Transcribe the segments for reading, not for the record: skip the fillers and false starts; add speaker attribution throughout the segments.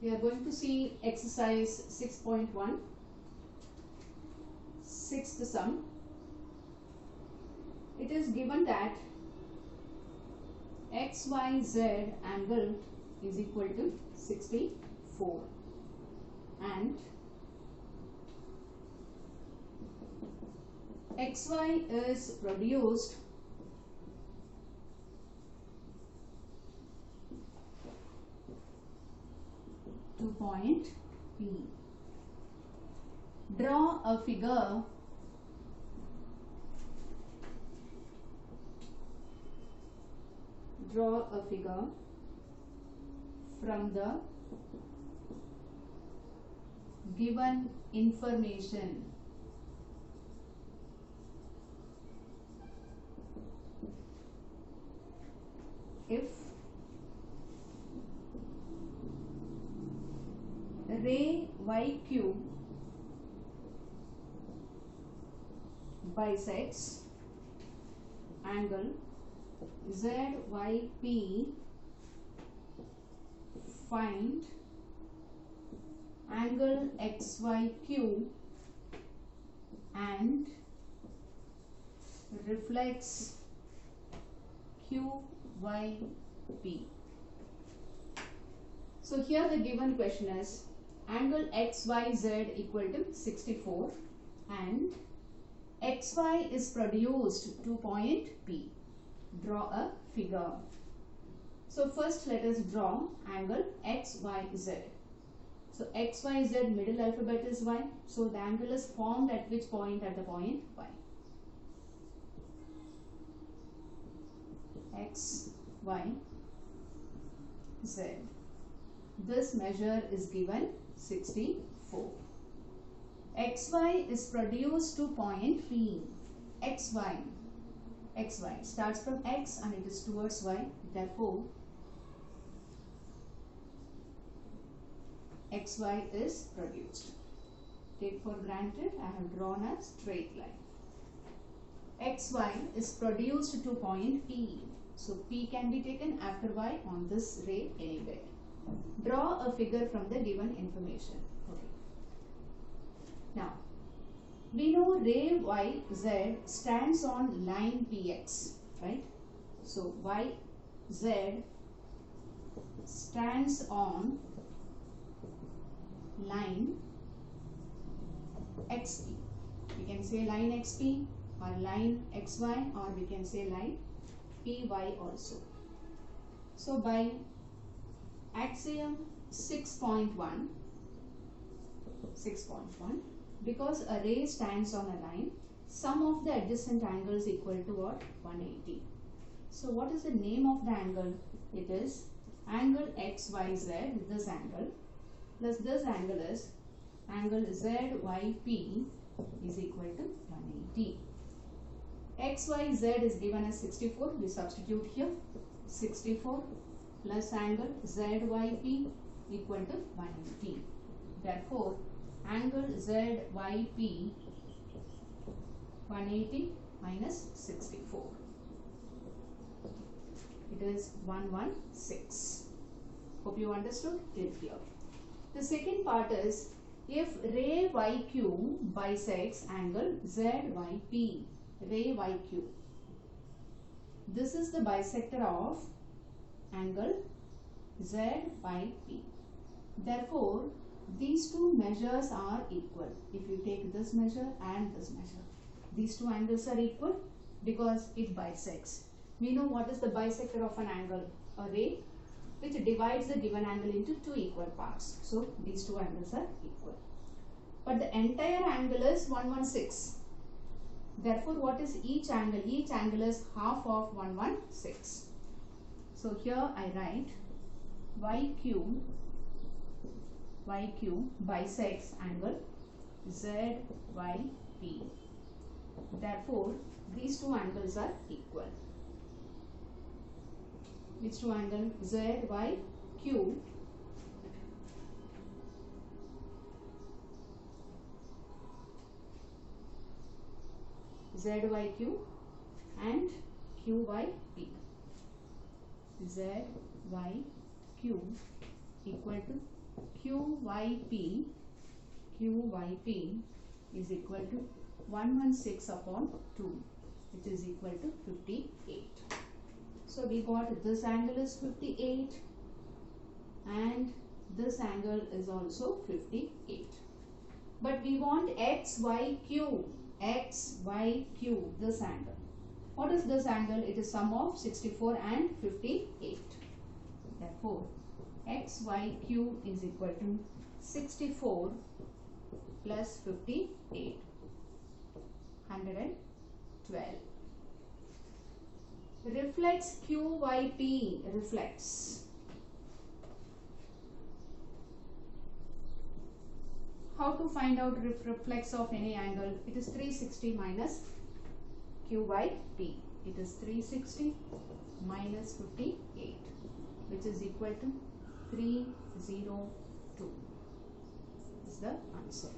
Speaker 1: we are going to see exercise 6.1, sixth sum. It is given that XYZ angle is equal to 64 and XY is produced to point P. Draw a figure from the given information. If ray YQ bisects angle ZYP, find angle XYQ and reflects QYP. So here the given question is angle XYZ equal to 64 and XY is produced to point P. Draw a figure. So first let us draw angle XYZ. So XYZ middle alphabet is Y. So the angle is formed at which point? At the point Y. XYZ. This measure is given 64. XY is produced to point P. XY starts from X and it is towards Y. Therefore, XY is produced. Take for granted I have drawn a straight line. XY is produced to point P. So P can be taken after Y on this ray anywhere. Draw a figure from the given information. Okay. Now, we know ray YZ stands on line PX, right? So YZ stands on line XP. We can say line XP or line XY, or we can say line PY also. So by axiom 6.1, because a ray stands on a line, sum of the adjacent angles equal to what? 180. So what is the name of the angle? It is angle XYZ, this angle, plus this angle is angle ZYP is equal to 180. XYZ is given as 64. We substitute here 64 plus angle ZYP equal to 180. Therefore, angle ZYP 180 minus 64. It is 116. Hope you understood it here. The second part is if ray YQ bisects angle ZYP. Ray YQ. This is the bisector of angle ZYP. Therefore, these two measures are equal. If you take this measure and this measure, these two angles are equal because it bisects. We know what is the bisector of an angle? A ray which divides the given angle into two equal parts. So, these two angles are equal. But the entire angle is 116. Therefore, what is each angle? Each angle is half of 116. So, here I write YQ bisects angle ZYP. Therefore, these two angles are equal. Which two angles? ZYQ ZYQ and QYP. ZYQ equal to QYP is equal to 116 upon 2, which is equal to 58. So we got this angle is 58 and this angle is also 58. But we want XYQ, this angle. What is this angle? It is sum of 64 and 58. Therefore, XYQ is equal to 64 plus 58, 112. Reflex QYP, reflex. How to find out reflex of any angle? It is 360 minus QYP. It is 360 minus 58, which is equal to 302. Is the answer.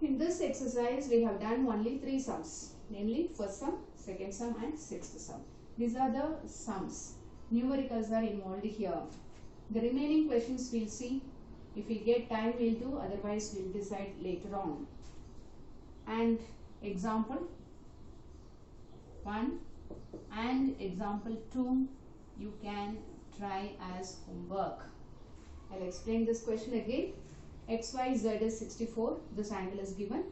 Speaker 1: In this exercise, we have done only 3 sums, namely first sum, second sum and sixth sum. These are the sums. Numericals are involved here. The remaining questions we'll see. If we get time, we'll do. Otherwise, we'll decide later on. And example 1 and example 2, you can try as homework. I'll explain this question again. XYZ is 64. This angle is given.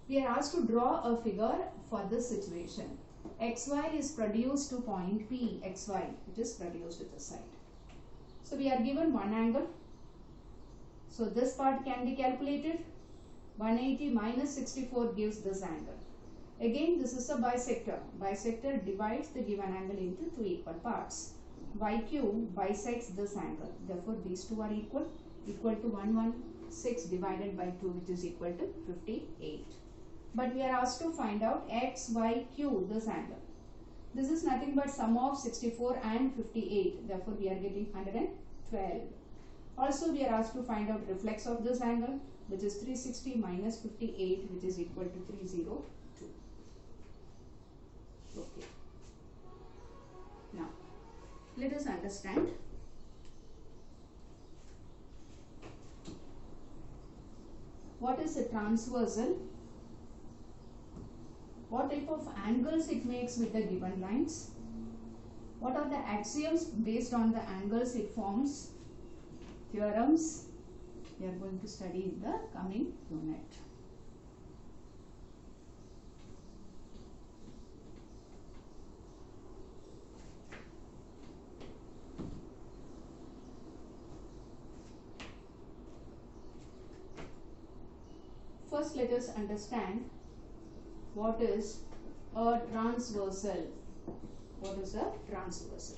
Speaker 1: We are asked to draw a figure for this situation. XY is produced to point P. XY, it is produced at the side. So we are given one angle. So this part can be calculated. 180 minus 64 gives this angle. Again, this is a bisector. Bisector divides the given angle into 2 equal parts. YQ bisects this angle. Therefore, these two are equal to 116 divided by 2, which is equal to 58. But we are asked to find out XYQ, this angle. This is nothing but sum of 64 and 58. Therefore, we are getting 112. Also, we are asked to find out reflex of this angle, which is 360 minus 58, which is equal to 302. Okay. Now, let us understand. What is a transversal? What type of angles it makes with the given lines? What are the axioms based on the angles it forms? Theorems we are going to study in the coming unit. First, let us understand what is a transversal. What is a transversal?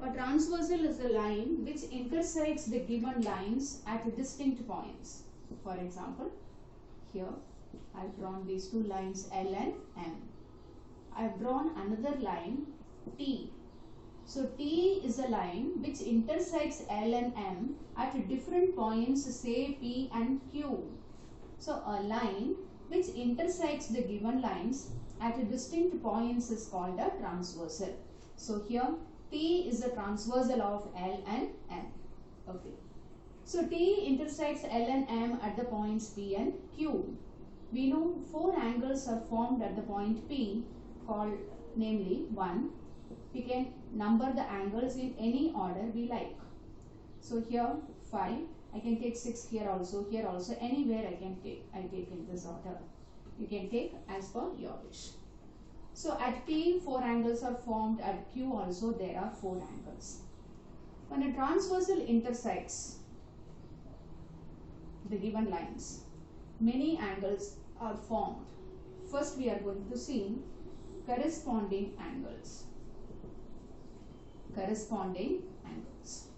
Speaker 1: A transversal is a line which intersects the given lines at distinct points. For example, here I have drawn these two lines L and M. I have drawn another line T. So T is a line which intersects L and M at different points, say P and Q. So a line which intersects the given lines at distinct points is called a transversal. So here T is a transversal of L and M. Okay. So T intersects L and M at the points P and Q. We know 4 angles are formed at the point P, called namely 1. We can number the angles in any order we like. So here 5. I can take 6 here also, anywhere I can take. I take in this order. You can take as per your wish. So at P 4 angles are formed, at Q also there are 4 angles. When a transversal intersects the given lines, many angles are formed. First we are going to see corresponding angles. Corresponding angles.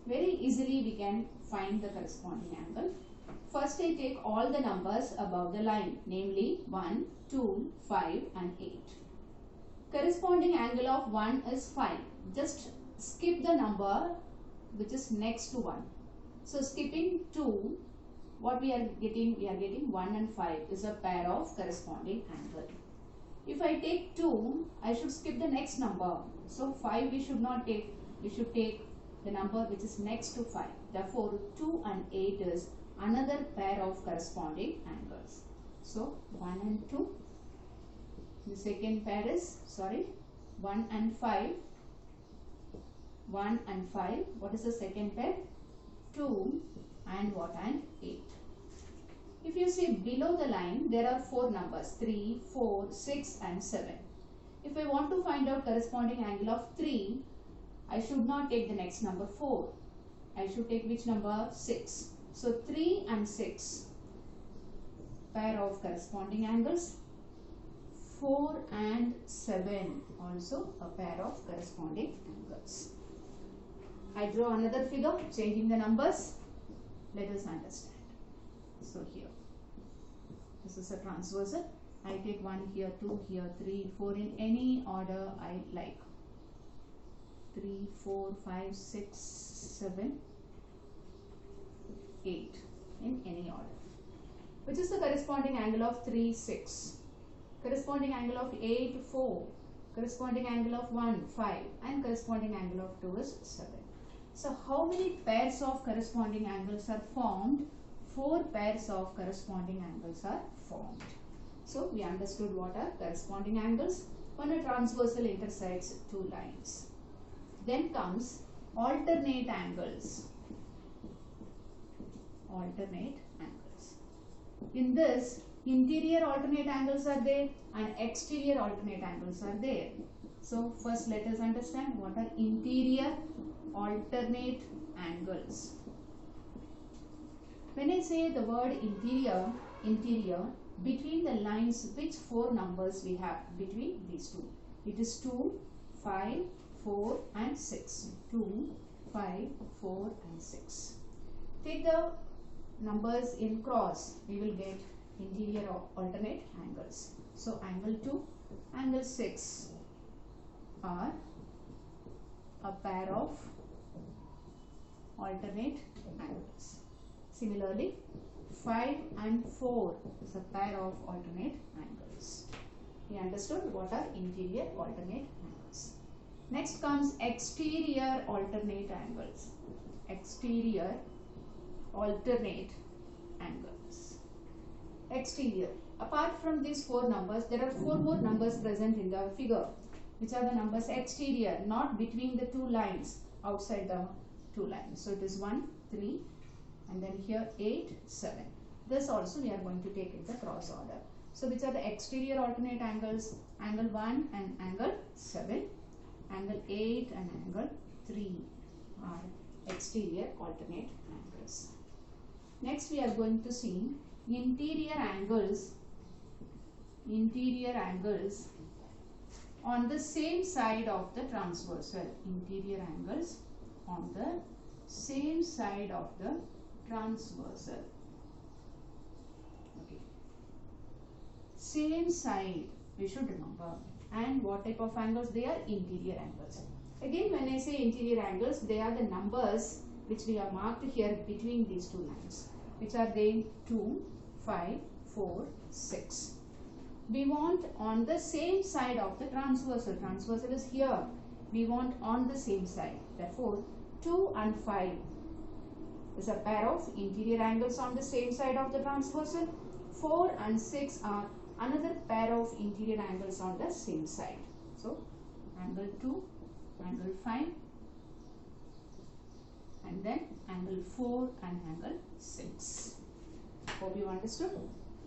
Speaker 1: Very easily we can find the corresponding angle. First I take all the numbers above the line, namely 1, 2, 5 and 8. Corresponding angle of 1 is 5. Just skip the number which is next to 1. So skipping 2, what we are getting? We are getting 1 and 5 is a pair of corresponding angle. If I take 2, I should skip the next number. So 5 we should not take. We should take the number which is next to 5. Therefore, 2 and 8 is another pair of corresponding angles. So, 1 and 2. The second pair is, 1 and 5. 1 and 5. What is the second pair? 2 and what? And 8. If you see below the line, there are 4 numbers, 3, 4, 6 and 7. If I want to find out corresponding angle of 3, I should not take the next number 4. I should take which number? 6. So 3 and 6, pair of corresponding angles. 4 and 7, also a pair of corresponding angles. I draw another figure, changing the numbers. Let us understand. So here, this is a transversal. I take 1 here, 2 here, 3, 4 in any order I like. 3, 4, 5, 6, 7, 8 in any order. Which is the corresponding angle of 3, 6. Corresponding angle of 8, 4. Corresponding angle of 1, 5. And corresponding angle of 2 is 7. So how many pairs of corresponding angles are formed? 4 pairs of corresponding angles are formed. So we understood what are corresponding angles when a transversal intersects 2 lines. Then comes alternate angles. Alternate angles. In this, interior alternate angles are there and exterior alternate angles are there. So first let us understand what are interior alternate angles. When I say the word interior, between the lines, which 4 numbers we have between these two? It is 2, 5, 4 and 6. 2, 5, 4 and 6. Take the numbers in cross, we will get interior alternate angles. So angle 2, angle 6 are a pair of alternate angles. Similarly, 5 and 4 is a pair of alternate angles. We understood what are interior alternate angles. Next comes exterior alternate angles. Exterior alternate angles. Exterior. Apart from these 4 numbers, there are 4 more numbers present in the figure, which are the numbers exterior, not between the 2 lines, outside the 2 lines. So it is 1, 3 and then here 8, 7. This also we are going to take in the cross order. So which are the exterior alternate angles? Angle 1 and angle 7. Angle 8 and angle 3 are exterior alternate angles. Next we are going to see interior angles on the same side of the transversal. Interior angles on the same side of the transversal. Okay. Same side we should remember. And what type of angles? They are interior angles. Again, when I say interior angles, they are the numbers which we have marked here between these 2 lines. Which are they? 2, 5, 4, 6. We want on the same side of the transversal. Transversal is here. We want on the same side. Therefore, 2 and 5 is a pair of interior angles on the same side of the transversal. 4 and 6 are another pair of interior angles on the same side. So, angle 2, angle 5 and then angle 4 and angle 6. Hope you understood.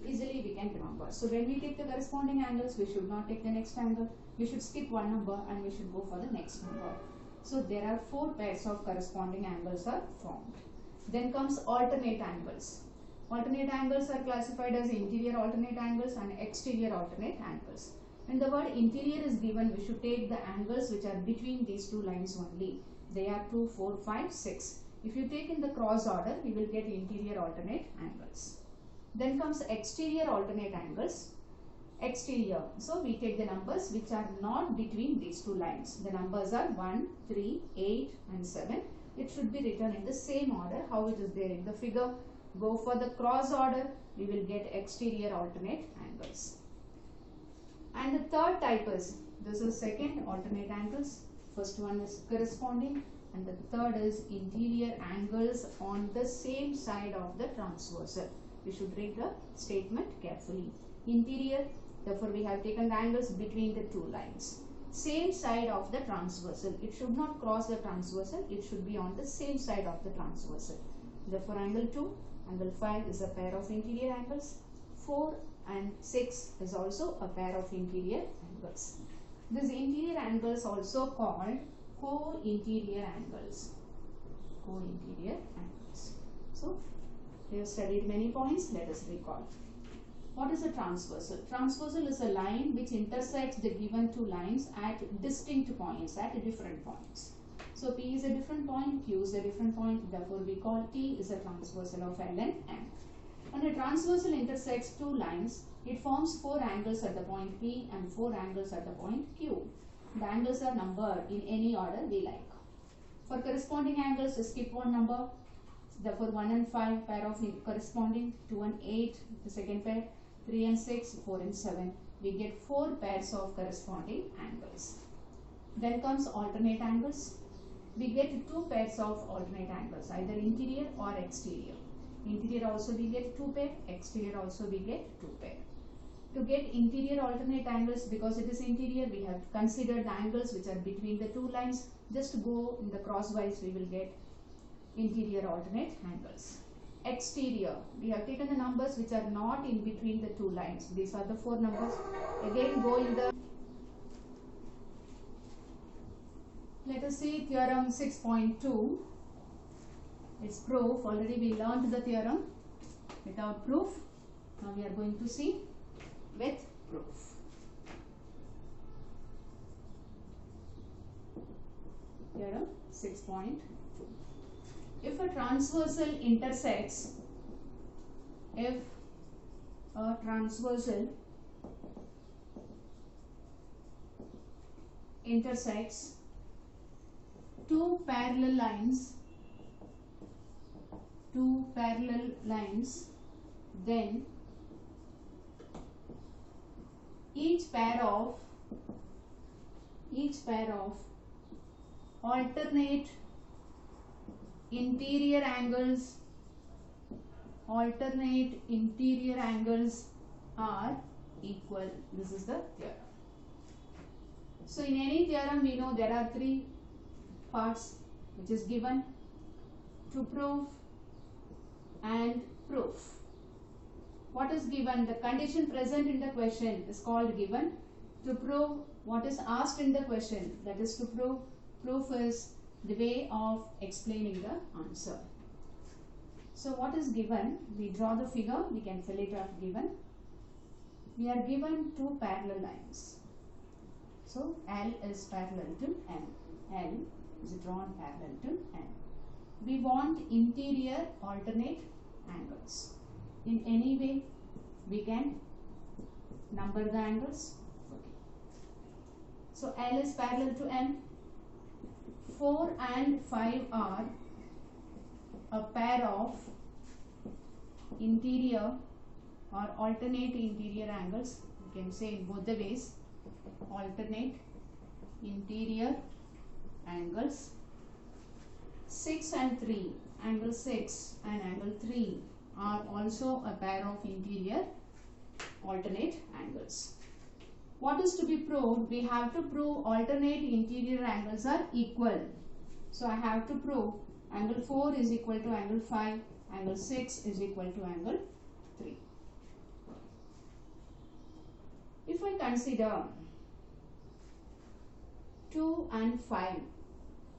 Speaker 1: Easily we can remember. So when we take the corresponding angles, we should not take the next angle. We should skip one number and we should go for the next number. So there are 4 pairs of corresponding angles are formed. Then comes alternate angles. Alternate angles are classified as interior alternate angles and exterior alternate angles. When the word interior is given, we should take the angles which are between these 2 lines only. They are 2, 4, 5, 6. If you take in the cross order, we will get interior alternate angles. Then comes exterior alternate angles. Exterior. So we take the numbers which are not between these 2 lines. The numbers are 1, 3, 8 and 7. It should be written in the same order how it is there in the figure. Go for the cross order, we will get exterior alternate angles. And the third type is, this is second alternate angles. First one is corresponding and the third is interior angles on the same side of the transversal. You should read the statement carefully. Interior, therefore we have taken the angles between the two lines. Same side of the transversal. It should not cross the transversal. It should be on the same side of the transversal. Therefore angle 2, angle 5 is a pair of interior angles. 4 and 6 is also a pair of interior angles. These interior angles also called co-interior angles. Co-interior angles. So we have studied many points. Let us recall. What is a transversal? Transversal is a line which intersects the given two lines at distinct points, at different points. So P is a different point, Q is a different point, therefore we call T is a transversal of L and M. When a transversal intersects two lines, it forms 4 angles at the point P and 4 angles at the point Q. The angles are numbered in any order we like. For corresponding angles, skip one number. Therefore 1 and 5 pair of corresponding, 2 and 8 the second pair, 3 and 6, 4 and 7. We get 4 pairs of corresponding angles. Then comes alternate angles. We get 2 pairs of alternate angles, either interior or exterior. Interior also we get 2 pair, exterior also we get 2 pair. To get interior alternate angles, because it is interior, we have considered the angles which are between the two lines. Just go in the crosswise, we will get interior alternate angles. Exterior, we have taken the numbers which are not in between the two lines. These are the 4 numbers. Again go in the, let us see theorem 6.2. Its proof. Already we learned the theorem without proof. Now we are going to see with proof. Theorem 6.2. If a transversal intersects, two parallel lines, then each pair of alternate interior angles are equal. This is the theorem. So in any theorem we know there are 3 parts which is given: to prove and proof. What is given? The condition present in the question is called given. To prove, what is asked in the question, that is to prove. Proof is the way of explaining the answer. So what is given? We draw the figure, we can fill it up given. We are given 2 parallel lines. So L is parallel to M. L is drawn parallel to M. We want interior alternate angles. In any way we can number the angles. Okay. So L is parallel to M. 4 and 5 are a pair of interior or alternate interior angles. You can say in both the ways, alternate interior angles. 6 and 3, angle 6 and angle 3 are also a pair of interior alternate angles. What is to be proved? We have to prove alternate interior angles are equal. So I have to prove angle 4 is equal to angle 5, angle 6 is equal to angle 3. If I consider 2 and 5,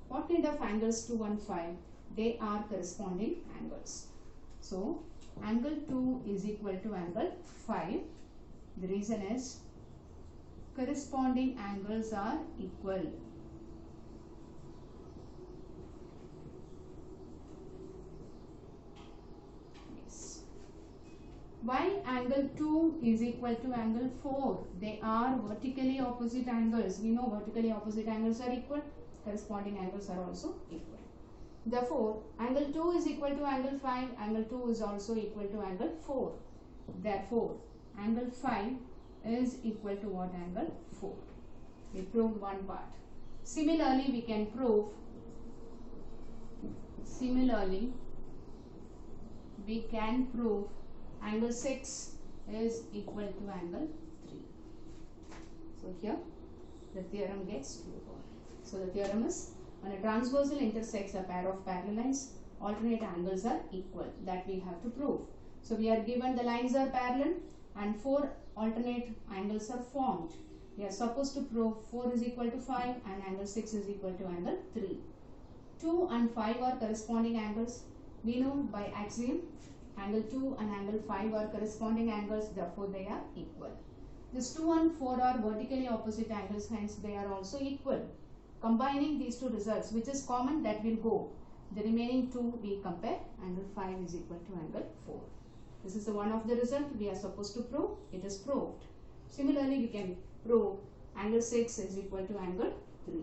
Speaker 1: what kind of angles 2 and 5? They are corresponding angles. So angle 2 is equal to angle 5. The reason is corresponding angles are equal. Yes. Why angle 2 is equal to angle 4? They are vertically opposite angles. We know vertically opposite angles are equal. Corresponding angles are also equal. Therefore, angle 2 is equal to angle 5. Angle 2 is also equal to angle 4. Therefore, angle 5 is equal to what angle? 4. We proved one part. Similarly, we can prove Similarly, we can prove angle 6 is equal to angle 3. So here the theorem gets proved. So the theorem is, when a transversal intersects a pair of parallel lines, alternate angles are equal. That we have to prove. So we are given the lines are parallel and 4 alternate angles are formed. We are supposed to prove 4 is equal to 5 and angle 6 is equal to angle 3. 2 and 5 are corresponding angles. We know by axiom angle 2 and angle 5 are corresponding angles, therefore they are equal. This 2 and 4 are vertically opposite angles, hence they are also equal. Combining these two results, which is common, that will go. The remaining two we compare. Angle 5 is equal to angle 4. This is the one of the result we are supposed to prove. It is proved. Similarly, we can prove angle 6 is equal to angle 3.